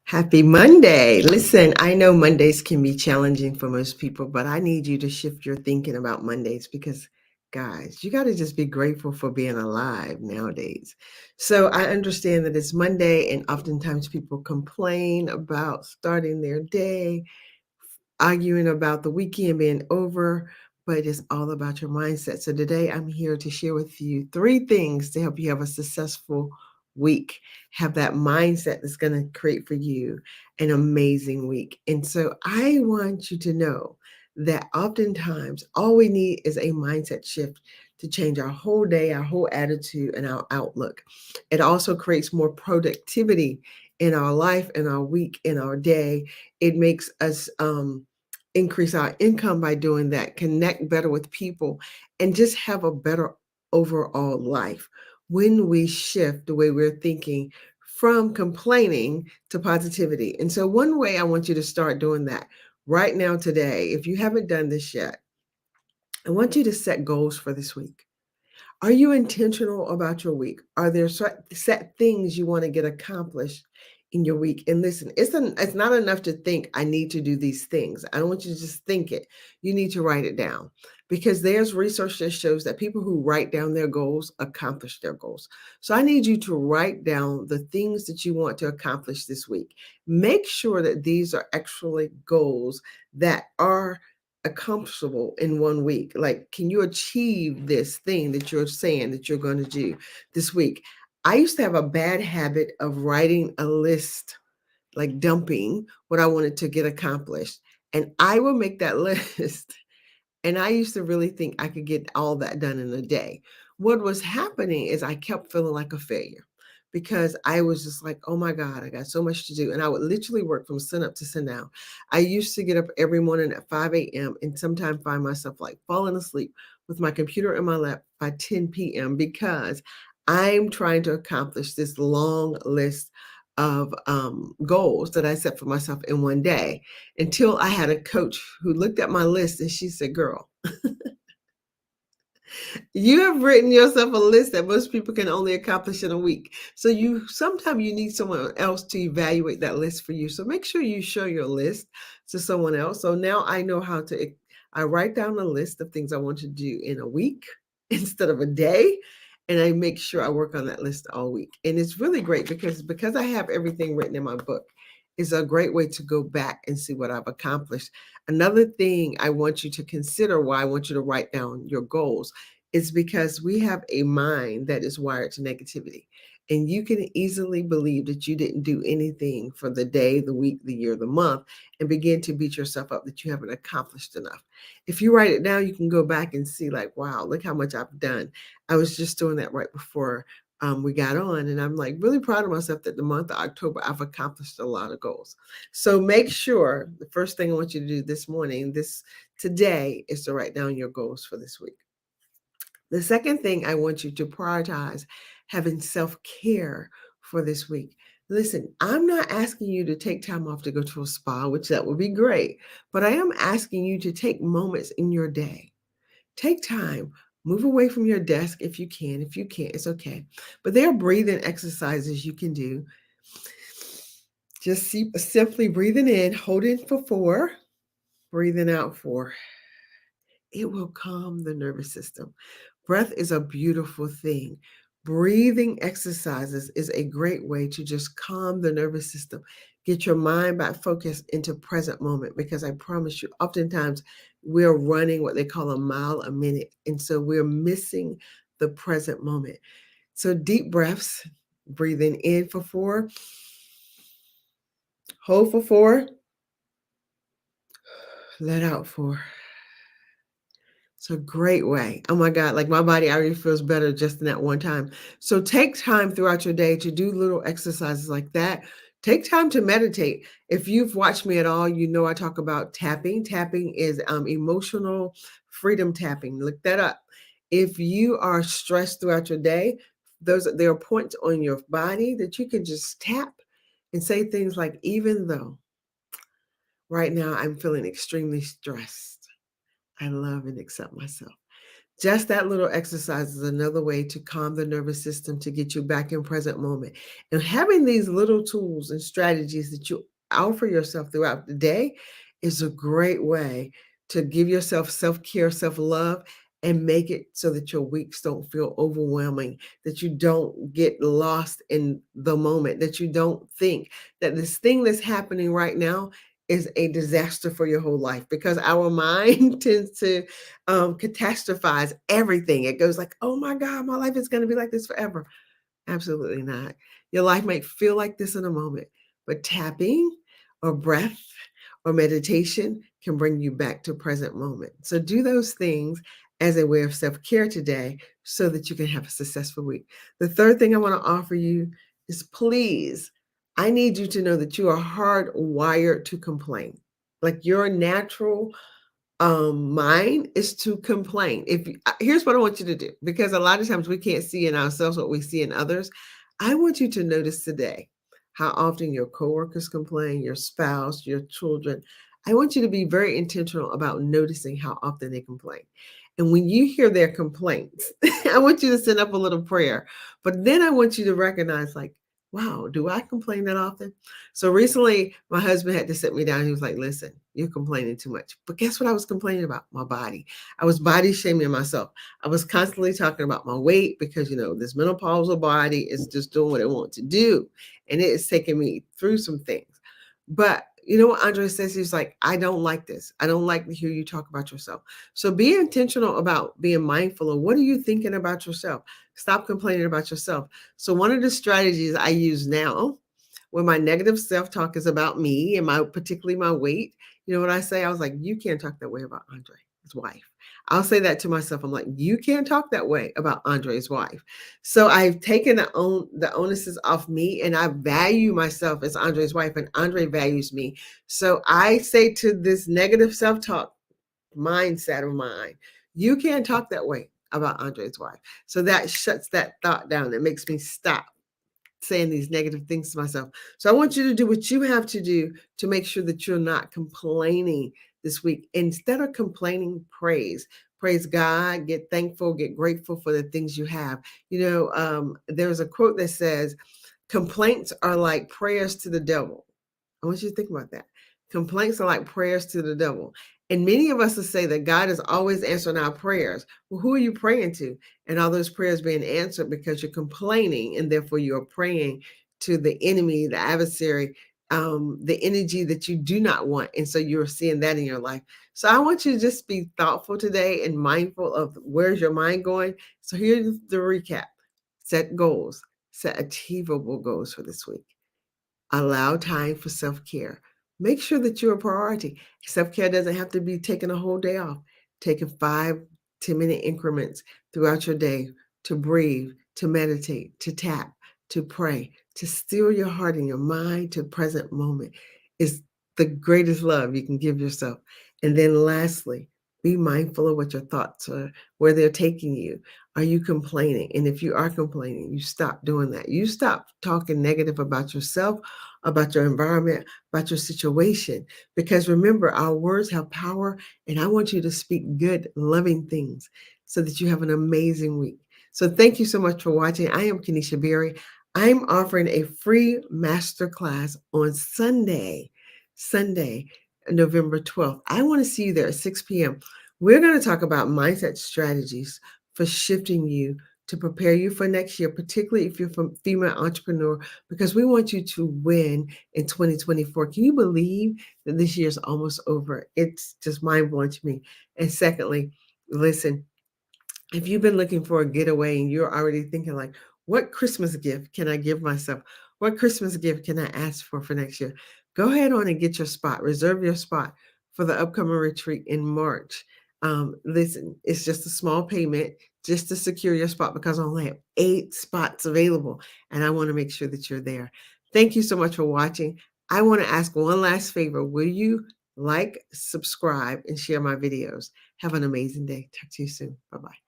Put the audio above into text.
Happy Monday. Listen, I know Mondays can be challenging for most people, but I need you to shift your thinking about Mondays because, guys, you got to just be grateful for being alive nowadays. So I understand that it's Monday, and oftentimes people complain about starting their day, arguing about the weekend being over, but it's all about your mindset. So today I'm here to share with you three things to help you have a successful week, have that mindset that's going to create for you an amazing week. And so I want you to know that oftentimes all we need is a mindset shift to change our whole day, our whole attitude, and our outlook. It also creates more productivity in our life, in our week, in our day. It makes us increase our income by doing that, connect better with people, and just have a better overall life when we shift the way we're thinking from complaining to positivity. And so, one way I want you to start doing that right now, today, if you haven't done this yet, I want you to set goals for this week. Are you intentional about your week? Are there set things you want to get accomplished in your week? And listen, it's not enough to think I need to do these things. I don't want you to just think it. You need to write it down because there's research that shows that people who write down their goals accomplish their goals. So I need you to write down the things that you want to accomplish this week. Make sure that these are actually goals that are accomplishable in 1 week. Like, can you achieve this thing that you're saying that you're going to do this week? I used to have a bad habit of writing a list, like dumping what I wanted to get accomplished. And I will make that list. And I used to really think I could get all that done in a day. What was happening is I kept feeling like a failure because I was just like, oh my God, I got so much to do. And I would literally work from sun up to sundown. I used to get up every morning at 5 a.m. and sometimes find myself like falling asleep with my computer in my lap by 10 p.m. because I'm trying to accomplish this long list of goals that I set for myself in one day, until I had a coach who looked at my list and she said, girl, you have written yourself a list that most people can only accomplish in a week. So sometimes you need someone else to evaluate that list for you. So make sure you show your list to someone else. So now I know I write down a list of things I want to do in a week instead of a day. And I make sure I work on that list all week. And it's really great because I have everything written in my book. It's a great way to go back and see what I've accomplished. Another thing I want you to consider, why I want you to write down your goals, is because we have a mind that is wired to negativity. And you can easily believe that you didn't do anything for the day, the week, the year, the month, and begin to beat yourself up that you haven't accomplished enough. If you write it down, you can go back and see, like, wow, look how much I've done. I was just doing that right before we got on. And I'm like really proud of myself that the month of October, I've accomplished a lot of goals. So make sure the first thing I want you to do today, is to write down your goals for this week. The second thing I want you to prioritize having self-care for this week. Listen, I'm not asking you to take time off to go to a spa, which that would be great, but I am asking you to take moments in your day. Take time, move away from your desk if you can. If you can't, it's okay. But there are breathing exercises you can do. Just simply breathing in, holding for 4, breathing out 4. It will calm the nervous system. Breath is a beautiful thing. Breathing exercises is a great way to just calm the nervous system. Get your mind back focused into present moment, because I promise you, oftentimes we're running what they call a mile a minute. And so we're missing the present moment. So deep breaths, breathing in for 4, hold for 4, let out 4. It's a great way. Oh my God, like my body already feels better just in that one time. So take time throughout your day to do little exercises like that. Take time to meditate. If you've watched me at all, you know I talk about tapping. Tapping is emotional freedom tapping. Look that up. If you are stressed throughout your day, there are points on your body that you can just tap and say things like, even though right now I'm feeling extremely stressed, I love and accept myself. Just that little exercise is another way to calm the nervous system to get you back in present moment. And having these little tools and strategies that you offer yourself throughout the day is a great way to give yourself self-care, self-love, and make it so that your weeks don't feel overwhelming, that you don't get lost in the moment, that you don't think that this thing that's happening right now is a disaster for your whole life, because our mind tends to catastrophize everything. It goes like, oh my God, my life is going to be like this forever. Absolutely not. Your life might feel like this in a moment, but tapping or breath or meditation can bring you back to present moment. So do those things as a way of self-care today so that you can have a successful week. The third thing I want to offer you is, please, I need you to know that you are hardwired to complain. Like, your natural mine is to complain. Here's what I want you to do, because a lot of times we can't see in ourselves what we see in others. I want you to notice today how often your coworkers complain, your spouse, your children. I want you to be very intentional about noticing how often they complain. And when you hear their complaints, I want you to send up a little prayer. But then I want you to recognize, like, wow, do I complain that often? So recently, my husband had to sit me down. He was like, listen, you're complaining too much. But guess what I was complaining about? My body. I was body shaming myself. I was constantly talking about my weight because, this menopausal body is just doing what it wants to do. And it is taking me through some things. But you know what Andre says? He's like, I don't like this. I don't like to hear you talk about yourself. So be intentional about being mindful of, what are you thinking about yourself? Stop complaining about yourself. So one of the strategies I use now, when my negative self-talk is about me and particularly my weight, you know what I say? I was like, you can't talk that way about Andre, his wife. I'll say that to myself. I'm like, you can't talk that way about Andre's wife. So I've taken the onuses off me, and I value myself as Andre's wife, and Andre values me. So I say to this negative self-talk mindset of mine, you can't talk that way about Andre's wife. So that shuts that thought down. It makes me stop saying these negative things to myself. So I want you to do what you have to do to make sure that you're not complaining this week. Instead of complaining, praise God, get thankful, get grateful for the things you have. There's a quote that says, complaints are like prayers to the devil. I want you to think about that. Complaints are like prayers to the devil. And many of us will say that God is always answering our prayers. Well, who are you praying to? And all those prayers being answered because you're complaining, and therefore you're praying to the enemy, the adversary, the energy that you do not want. And so you're seeing that in your life. So I want you to just be thoughtful today and mindful of, where's your mind going. So here's the recap. Set goals, set achievable goals for this week. Allow time for self-care. Make sure that you're a priority. Self-care doesn't have to be taking a whole day off. Taking 5-10 minute increments throughout your day to breathe, to meditate, to tap, to pray, to still your heart and your mind to present moment is the greatest love you can give yourself. And then lastly, be mindful of what your thoughts are, where they're taking you. Are you complaining? And if you are complaining, you stop doing that. You stop talking negative about yourself, about your environment, about your situation. Because remember, our words have power, and I want you to speak good, loving things so that you have an amazing week. So thank you so much for watching. I am Kenesha Berry. I'm offering a free masterclass on Sunday, November 12th. I want to see you there at 6 p.m. We're going to talk about mindset strategies for shifting you to prepare you for next year, particularly if you're a female entrepreneur, because we want you to win in 2024. Can you believe that this year is almost over? It's just mind blowing to me. And secondly, listen, if you've been looking for a getaway and you're already thinking like, what Christmas gift can I give myself? What Christmas gift can I ask for next year? Go ahead on and get your spot. Reserve your spot for the upcoming retreat in March. Listen, it's just a small payment just to secure your spot, because I only have 8 spots available, and I want to make sure that you're there. Thank you so much for watching. I want to ask one last favor. Will you like, subscribe, and share my videos? Have an amazing day. Talk to you soon. Bye-bye.